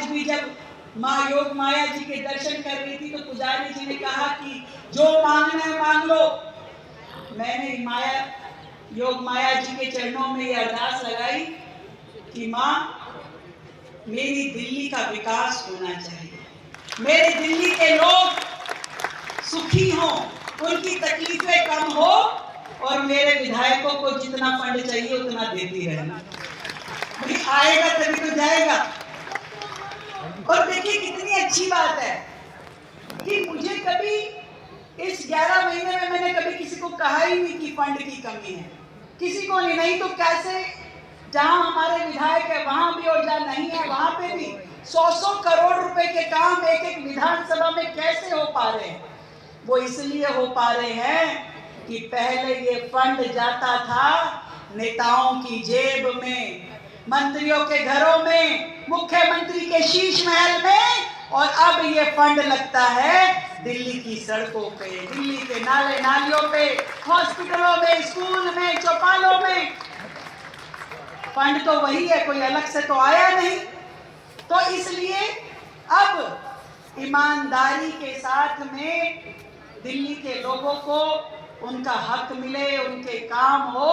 आज भी जब माँ योग माया जी के दर्शन कर रही थी तो पुजारी जी ने कहा कि जो मांगना है मांग लो। मैंने माया योग माया जी के चरणों में ये अरदास लगाई कि माँ, मेरी दिल्ली का विकास होना चाहिए, मेरे दिल्ली के लोग सुखी हों, उनकी तकलीफें कम हो और मेरे विधायकों को जितना फंड चाहिए उतना देती रहना। आएगा तभी तो जाएगा। और देखिए कितनी अच्छी बात है कि मुझे कभी इस 11 महीने में मैंने कभी किसी को कहा ही नहीं कि फंड की कमी है, किसी को नहीं तो कैसे जहां हमारे विधायक है वहां भी और जहां नहीं है वहां पे भी 100 करोड़ रुपए के काम एक एक विधानसभा में कैसे हो पा रहे हैं। वो इसलिए हो पा रहे हैं कि पहले ये फंड जाता था नेताओं की जेब में, मंत्रियों के घरों में, मुख्यमंत्री के शीश महल में, और अब ये फंड लगता है दिल्ली की सड़कों पे, दिल्ली के नाले नालियों पे, हॉस्पिटलों में, स्कूल में, चौपालों में। फंड तो वही है, कोई अलग से तो आया नहीं। तो इसलिए अब ईमानदारी के साथ में दिल्ली के लोगों को उनका हक मिले, उनके काम हो,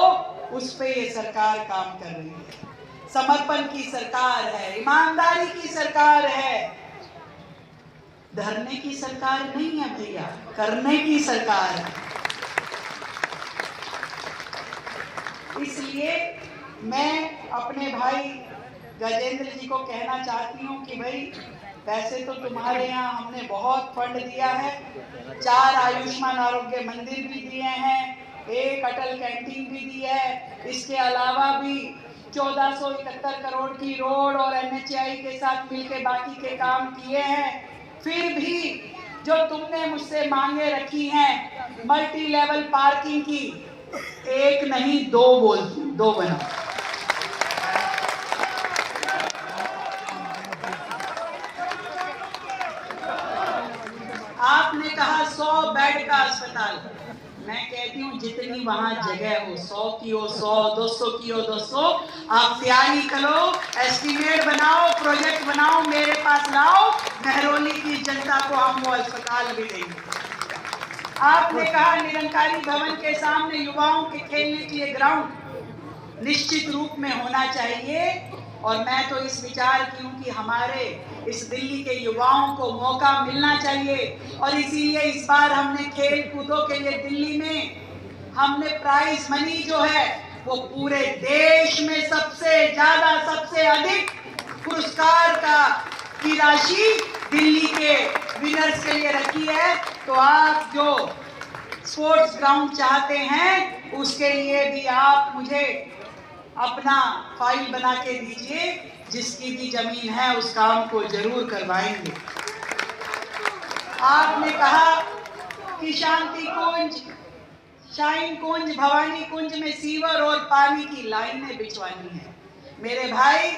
उस पे ये सरकार काम कर रही है। समर्पण की सरकार है, ईमानदारी की सरकार है, धरने की सरकार नहीं है भैया, करने की सरकार है। इसलिए मैं अपने भाई गजेंद्र जी को कहना चाहती हूँ कि भाई वैसे तो तुम्हारे यहाँ हमने बहुत फंड दिया है, 4 आयुष्मान आरोग्य मंदिर भी दिए हैं, 1 अटल कैंटीन भी दी है, इसके अलावा भी 1471 करोड़ की रोड और NHAI के साथ मिलकर बाकी के काम किए हैं। फिर भी जो तुमने मुझसे मांगे रखी हैं मल्टी लेवल पार्किंग की, 1 नहीं 2 बोलती हूँ, 2 बना। आपने कहा 100 बेड का अस्पताल, मैं कहती हूँ जितनी वहां जगह हो, 100 की हो 100, 200 की हो 200, आप तैयारी करो, एस्टिमेट बनाओ, प्रोजेक्ट बनाओ, मेरे पास लाओ, महरौली की जनता को हम वो अस्पताल भी देंगे। आपने कहा निरंकारी भवन के सामने युवाओं के खेलने के लिए ग्राउंड निश्चित रूप में होना चाहिए, और मैं तो इस विचार की हूँ कि हमारे इस दिल्ली के युवाओं को मौका मिलना चाहिए, और इसीलिए इस बार हमने खेल कूदों के लिए दिल्ली में हमने प्राइज मनी जो है वो पूरे देश में सबसे ज्यादा, सबसे अधिक पुरस्कार की राशि दिल्ली के विनर्स के लिए रखी है। तो आप जो स्पोर्ट्स ग्राउंड चाहते हैं उसके लिए भी आप मुझे अपना फाइल बना के दीजिए, जिसकी भी जमीन है उस काम को जरूर करवाएंगे। आपने कहा कि शांति कुंज, शाइन कुंज, भवानी कुंज में सीवर और पानी की लाइनें बिछवानी है। मेरे भाई,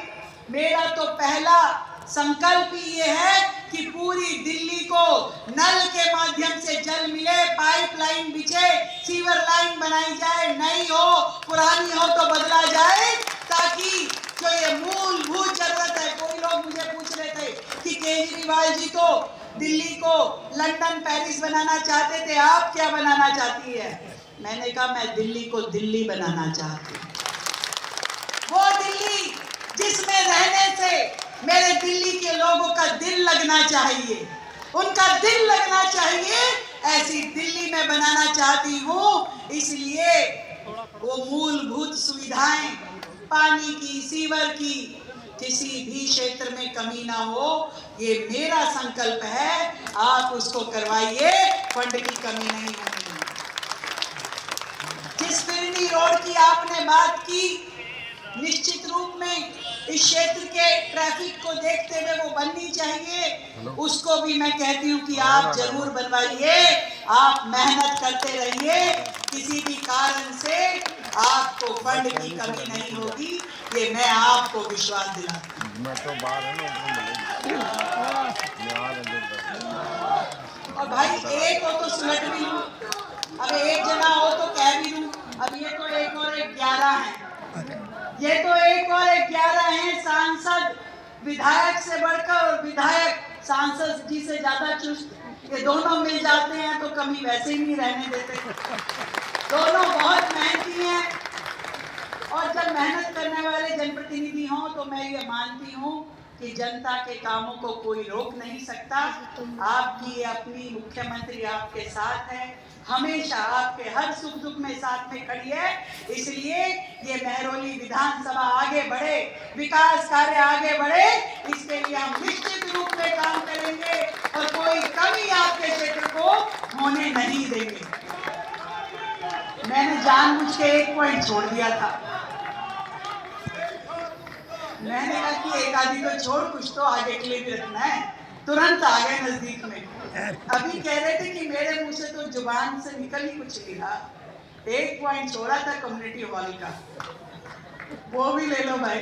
मेरा तो पहला संकल्प ही ये है कि पूरी दिल्ली को नल के माध्यम से जल मिले, पाइपलाइन बिछे, सीवर लाइन बनाई जाए, नई हो पुरानी हो तो बदला जाए, ताकि जो ये मूलभूत जरूरत है। कोई लोग मुझे पूछ रहे थे कि केजरीवाल जी तो दिल्ली को लंदन पेरिस बनाना चाहते थे, आप क्या बनाना चाहती है? मैंने कहा मैं दिल्ली को दिल्ली बनाना चाहती हूँ, वो दिल्ली जिसमें रहने से मेरे दिल्ली के लोगों का दिल लगना चाहिए, उनका दिल लगना चाहिए, ऐसी दिल्ली में बनाना चाहती हूँ। इसलिए वो मूलभूत सुविधाएं, पानी की, सीवर की, किसी भी क्षेत्र में कमी ना हो, ये मेरा संकल्प है। आप उसको करवाइए, फंड की कमी नहीं होगी। जिस फिरनी रोड की आपने बात की, निश्चित रूप में इस क्षेत्र के ट्रैफिक को देखते हुए वो बननी चाहिए, उसको भी मैं कहती हूँ कि आप जरूर बनवाइए। आप मेहनत करते रहिए, किसी भी कारण से आपको फंड की कमी नहीं होगी, ये मैं आपको विश्वास दिलाती हूँ। और भाई एक हो तो सुलट भी लूं, अब एक जना हो तो कह भी लूं। अब ये तो 1 और 1 11 है, ये तो 1 और 1 11 हैं। सांसद विधायक से बढ़कर सांसद जी से ज्यादा चुस्त, ये दोनों मिल जाते हैं तो कमी वैसे ही नहीं रहने देते। दोनों बहुत मेहनती हैं और जब मेहनत करने वाले जनप्रतिनिधि हों तो मैं ये मानती हूँ कि जनता के कामों को कोई रोक नहीं सकता। आपकी अपनी मुख्यमंत्री आपके साथ है, हमेशा आपके हर सुख दुख में साथ में खड़ी है। इसलिए ये महरौली विधानसभा आगे बढ़े, विकास कार्य आगे बढ़े, इसके लिए हम निश्चित रूप में काम करेंगे और कोई कमी आपके क्षेत्र को होने नहीं देंगे। मैंने जानबूझ के एक पॉइंट छोड़ दिया था, मैंने कहा कि एक आदमी को छोड़ कुछ तो आगे के लिए भी रखना है। तुरंत आ गए नजदीक में। अभी कह रहे थे कि मेरे मुंह से तो जुबान से निकल ही कुछ नहीं रहा। एक पॉइंट छोड़ा था कम्युनिटी हॉल का, वो भी ले लो भाई।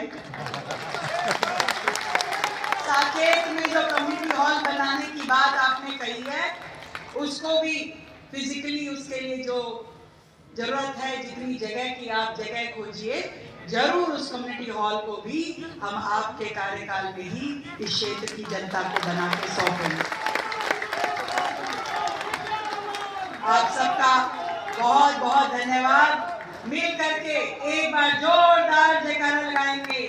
साकेत में जो कम्युनिटी हॉल बनाने की बात आपने कही है, उसको भी फिजिकली उसके लिए जो जरूरत है, जितनी जगह की आप जगह खोजिए, जरूर उस कम्युनिटी हॉल को भी हम आपके कार्यकाल में ही इस क्षेत्र की जनता को बना के सौंपेंगे। आप सबका बहुत बहुत धन्यवाद। मिल करके एक बार जोरदार जयकारा लगाएंगे।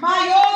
माँ योग